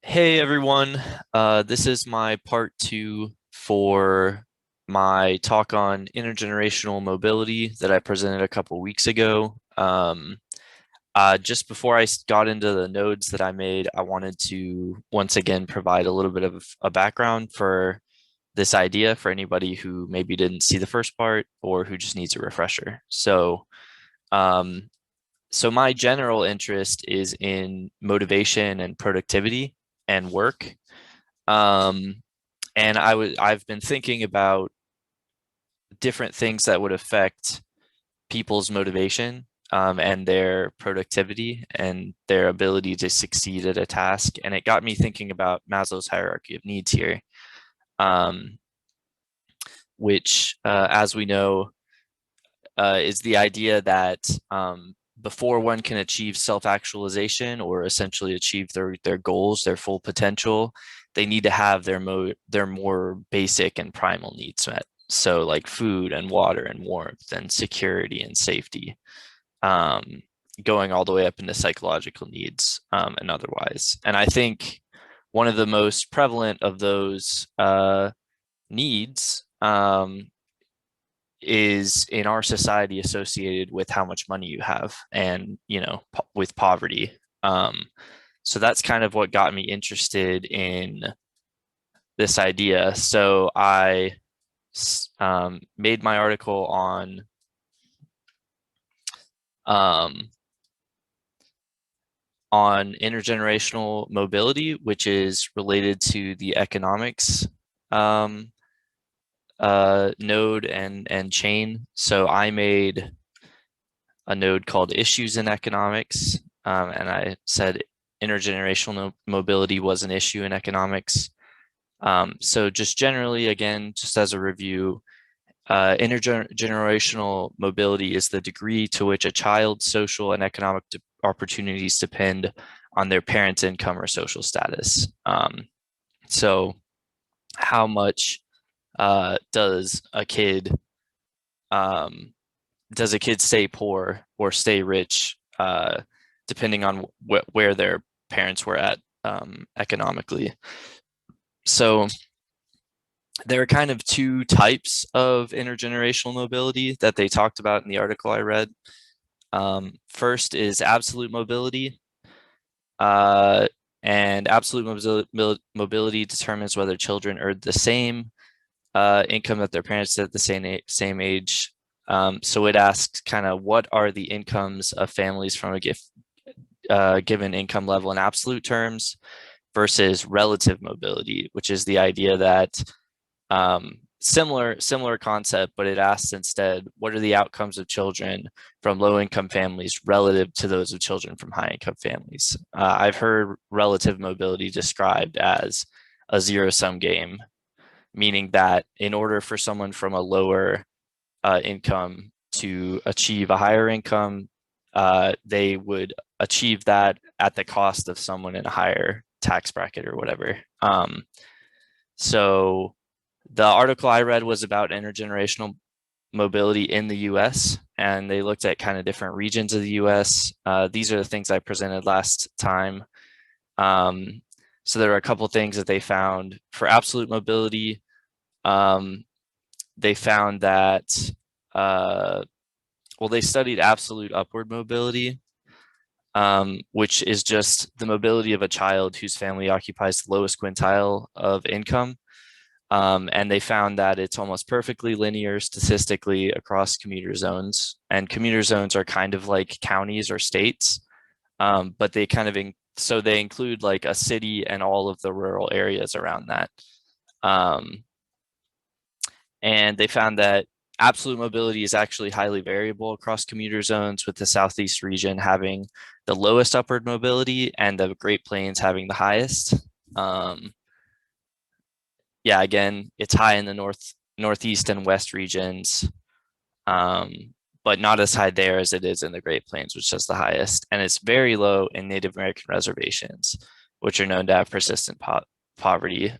Hey everyone, this is my part two for my talk on intergenerational mobility that I presented a couple weeks ago. Just before got into the nodes that I made, I wanted to once again provide a little bit of a background for this idea for anybody who maybe didn't see the first part or who just needs a refresher. Um, so my general interest is in motivation and productivity and work. Um, and I've been thinking about different things that would affect people's motivation and their productivity and their ability to succeed at a task. And it got me thinking about Maslow's hierarchy of needs here, um, which, as we know, is the idea that before one can achieve self-actualization or essentially achieve their goals, their full potential, they need to have their more basic and primal needs met. So like food and water and warmth and security and safety, um, going all the way up into psychological needs and otherwise. And I think one of the most prevalent of those needs is in our society associated with how much money you have and with poverty. So that's kind of what got me interested in this idea. So I made my article um, on intergenerational mobility, which is related to the economics um, node and chain. So I made a node called issues in economics, and I said intergenerational mobility was an issue in economics. So just generally, again, just as a review, intergenerational mobility is the degree to which a child's social and economic opportunities depend on their parents' income or social status. So how much does a kid stay poor or stay rich, depending on where their parents were at economically? So there are kind of two types of intergenerational mobility that they talked about in the article I read. First is absolute mobility. And absolute mobility determines whether children earn the same income that their parents did at the same age. So it asks kind of what are the incomes of families from a given income level in absolute terms versus relative mobility, which is the idea that similar concept, but it asks instead, what are the outcomes of children from low income families relative to those of children from high income families? I've heard relative mobility described as a zero sum game, meaning that in order for someone from a lower income to achieve a higher income, they would achieve that at the cost of someone in a higher tax bracket or whatever. So the article I read was about intergenerational mobility in the US, and they looked at kind of different regions of the US. These are the things I presented last time. So there are a couple things that they found for absolute mobility. They found that, they studied absolute upward mobility, which is just the mobility of a child whose family occupies the lowest quintile of income. And they found that it's almost perfectly linear statistically across commuter zones. And commuter zones are kind of like counties or states, but they kind of so they include like a city and all of the rural areas around that. And they found that absolute mobility is actually highly variable across commuter zones, with the Southeast region having the lowest upward mobility and the Great Plains having the highest. Yeah, again, it's high in the northeast and west regions, but not as high there as it is in the Great Plains, which is the highest. And it's very low in Native American reservations, which are known to have persistent poverty.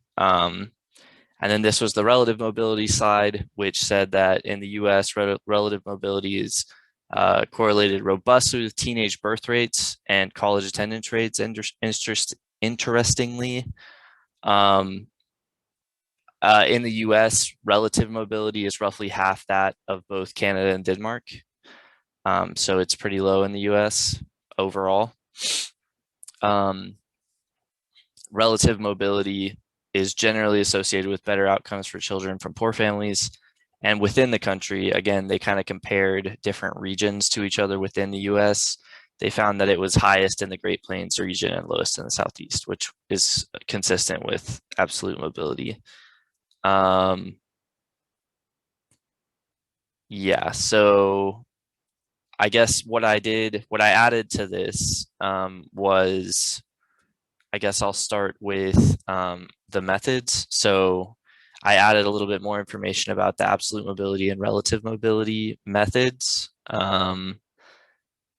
And then this was the relative mobility slide, which said that in the US, relative mobility is correlated robustly with teenage birth rates and college attendance rates, interestingly. In the US, relative mobility is roughly half that of both Canada and Denmark. So it's pretty low in the US overall. Relative mobility is generally associated with better outcomes for children from poor families. And within the country, again, they kind of compared different regions to each other within the US. They found that it was highest in the Great Plains region and lowest in the Southeast, which is consistent with absolute mobility. Yeah, so I guess what I added to this was, I guess I'll start with the methods. So I added a little bit more information about the absolute mobility and relative mobility methods.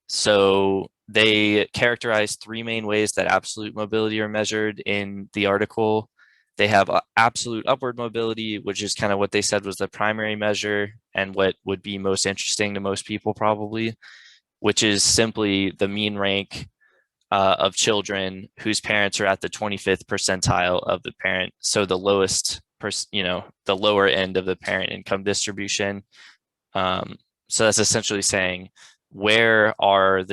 So they characterize three main ways that absolute mobility are measured in the article. They have absolute upward mobility, which is kind of what they said was the primary measure and what would be most interesting to most people probably, which is simply the mean rank of children whose parents are at the 25th percentile of the parent. So the lowest, the lower end of the parent income distribution. So that's essentially saying where are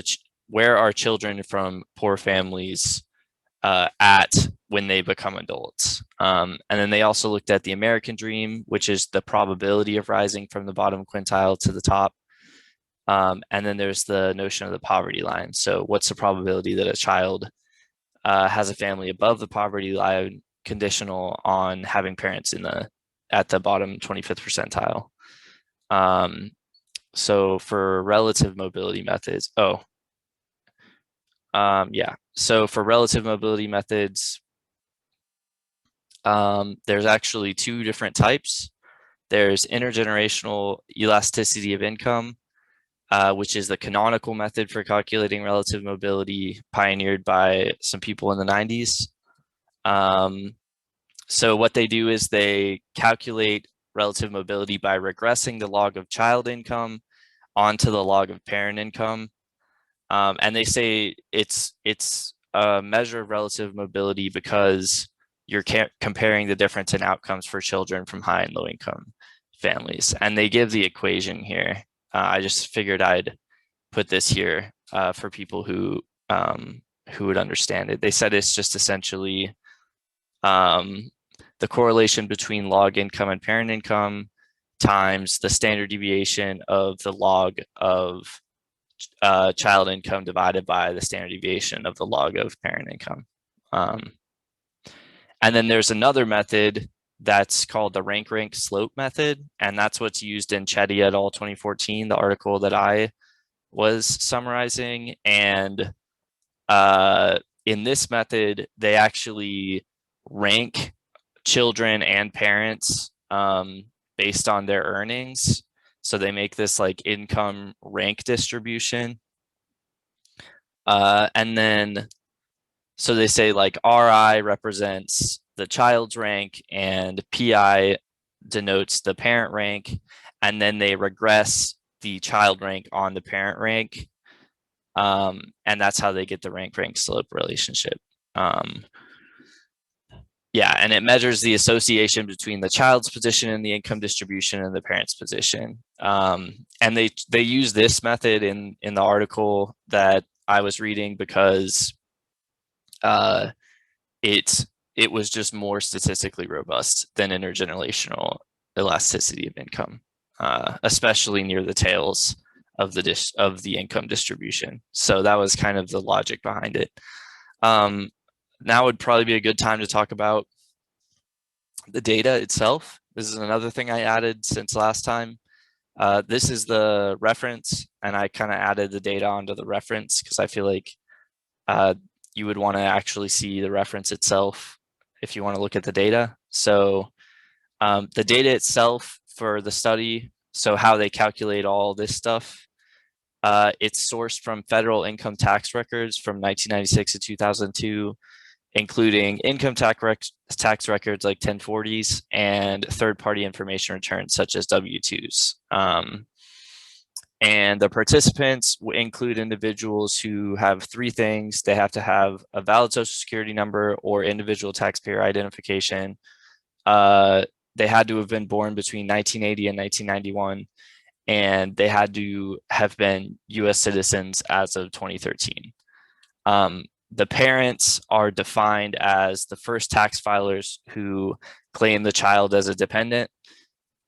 children from poor families at when they become adults. And then they also looked at the American dream, which is the probability of rising from the bottom quintile to the top. And then there's the notion of the poverty line. So what's the probability that a child has a family above the poverty line conditional on having parents at the bottom 25th percentile? So for relative mobility methods, yeah. So for relative mobility methods, there's actually two different types. There's intergenerational elasticity of income, which is the canonical method for calculating relative mobility pioneered by some people in the 90s. So what they do is they calculate relative mobility by regressing the log of child income onto the log of parent income. And they say it's a measure of relative mobility because you're comparing the difference in outcomes for children from high and low income families. And they give the equation here. I just figured I'd put this here for people who would understand it. They said it's just essentially the correlation between log income and parent income times the standard deviation of the log of child income divided by the standard deviation of the log of parent income. And then there's another method that's called the rank slope method, and that's what's used in Chetty et al. 2014, the article that I was summarizing. And in this method, they actually rank children and parents based on their earnings. So they make this like income rank distribution. And then, so they say like RI represents the child's rank and PI denotes the parent rank. And then they regress the child rank on the parent rank. And that's how they get the rank slope relationship. Yeah, and it measures the association between the child's position in the income distribution and the parent's position. And they use this method in the article that I was reading because it was just more statistically robust than intergenerational elasticity of income, especially near the tails of the income distribution. So that was kind of the logic behind it. Now would probably be a good time to talk about the data itself. This is another thing I added since last time. This is the reference, and I kind of added the data onto the reference because I feel like you would want to actually see the reference itself if you want to look at the data. So the data itself for the study, so how they calculate all this stuff, it's sourced from federal income tax records from 1996 to 2002, including income tax records like 1040s and third-party information returns such as W-2s. And the participants include individuals who have three things. They have to have a valid social security number or individual taxpayer identification. They had to have been born between 1980 and 1991, and they had to have been US citizens as of 2013. The parents are defined as the first tax filers who claim the child as a dependent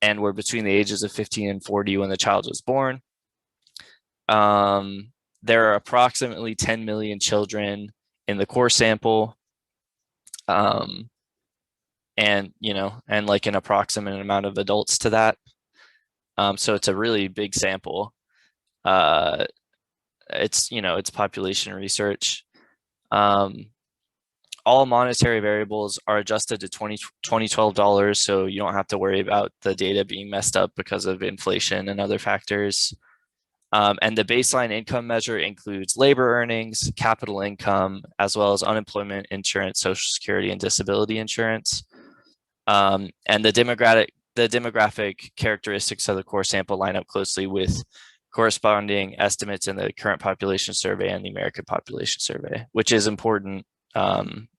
and were between the ages of 15 and 40 when the child was born. There are approximately 10 million children in the core sample. And, and like an approximate amount of adults to that. So it's a really big sample. It's population research. All monetary variables are adjusted to 2012 dollars, so you don't have to worry about the data being messed up because of inflation and other factors. And the baseline income measure includes labor earnings, capital income, as well as unemployment insurance, social security, and disability insurance. And the demographic characteristics of the core sample line up closely with corresponding estimates in the current population survey and the American population survey, which is important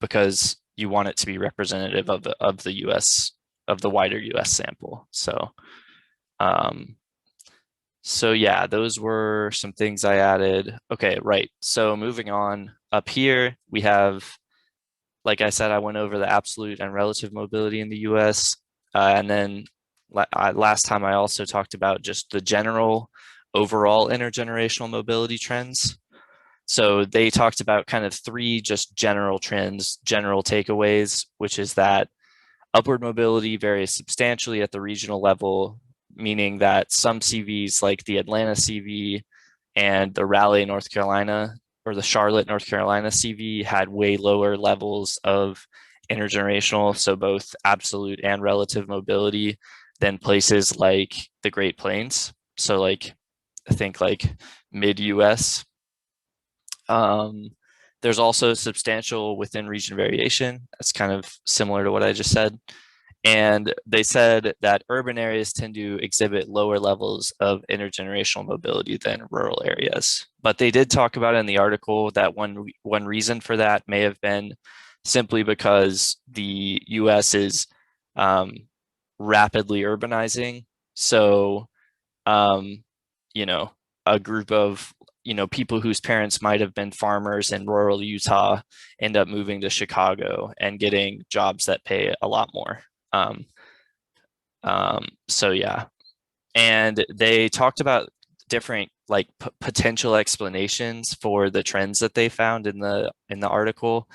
because you want it to be representative of the US, of the wider US sample. So yeah, those were some things I added. Okay, right. So moving on, up here we have, like I said, I went over the absolute and relative mobility in the US. And then last time I also talked about just the general overall intergenerational mobility trends. So they talked about kind of three just general trends, general takeaways, which is that upward mobility varies substantially at the regional level, meaning that some CVs like the Atlanta CV and the Raleigh, North Carolina, or the Charlotte, North Carolina CV had way lower levels of intergenerational, so both absolute and relative mobility, than places like the Great Plains. So like, I think like mid-US. There's also substantial within region variation. That's kind of similar to what I just said. And they said that urban areas tend to exhibit lower levels of intergenerational mobility than rural areas. But they did talk about in the article that one reason for that may have been simply because the US is rapidly urbanizing. So, you know, a group of people whose parents might have been farmers in rural Utah end up moving to Chicago and getting jobs that pay a lot more. So yeah, and they talked about different like potential explanations for the trends that they found in the article,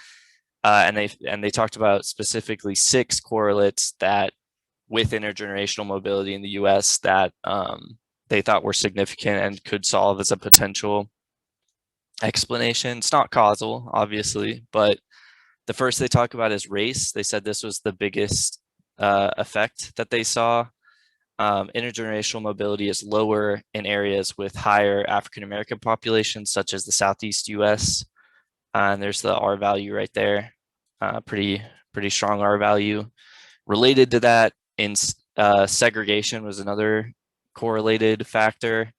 and they talked about specifically 6 correlates that with intergenerational mobility in the U.S. that they thought were significant and could solve as a potential explanation. It's not causal, obviously, but the first they talk about is race. They said this was the biggest effect that they saw. Intergenerational mobility is lower in areas with higher African American populations, such as the Southeast US. And there's the R value right there. Pretty strong R value. Related to that, in segregation was another correlated factor.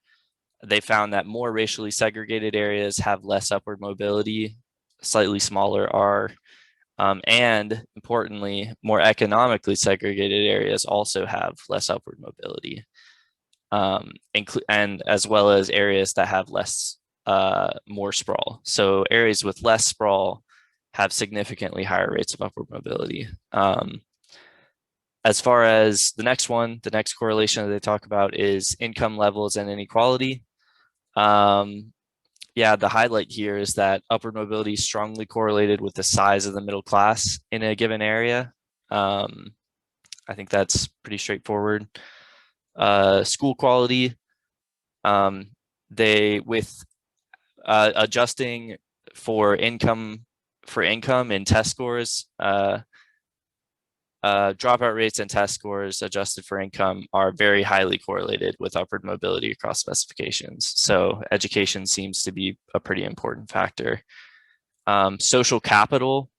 They found that more racially segregated areas have less upward mobility, slightly smaller R. And importantly, more economically segregated areas also have less upward mobility, and as well as areas that have more sprawl. So areas with less sprawl have significantly higher rates of upward mobility. As far as the next correlation that they talk about is income levels and inequality. Yeah, the highlight here is that upward mobility is strongly correlated with the size of the middle class in a given area. I think that's pretty straightforward. School quality, adjusting for income in test scores, dropout rates and test scores adjusted for income are very highly correlated with upward mobility across specifications. So education seems to be a pretty important factor. Social capital,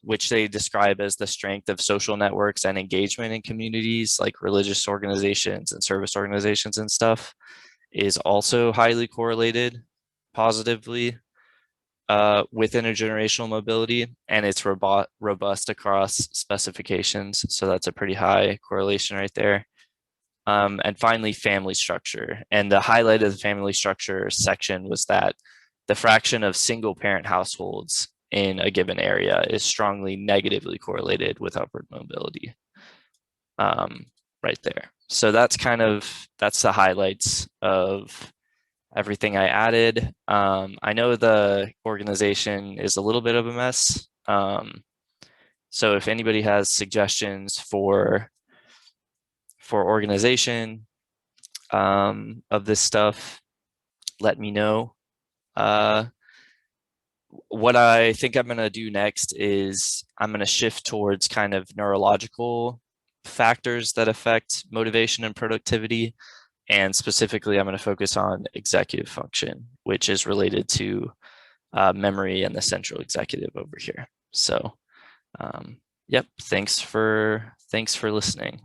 which they describe as the strength of social networks and engagement in communities like religious organizations and service organizations and stuff. is also highly correlated positively with intergenerational mobility, and it's robust across specifications. So that's a pretty high correlation right there. And finally, family structure. And the highlight of the family structure section was that the fraction of single parent households in a given area is strongly negatively correlated with upward mobility right there. So that's the highlights of everything I added. I know the organization is a little bit of a mess. So if anybody has suggestions for organization of this stuff, let me know. What I think I'm going to do next is I'm going to shift towards kind of neurological factors that affect motivation and productivity. And specifically, I'm going to focus on executive function, which is related to memory and the central executive over here. So, yep, thanks for listening.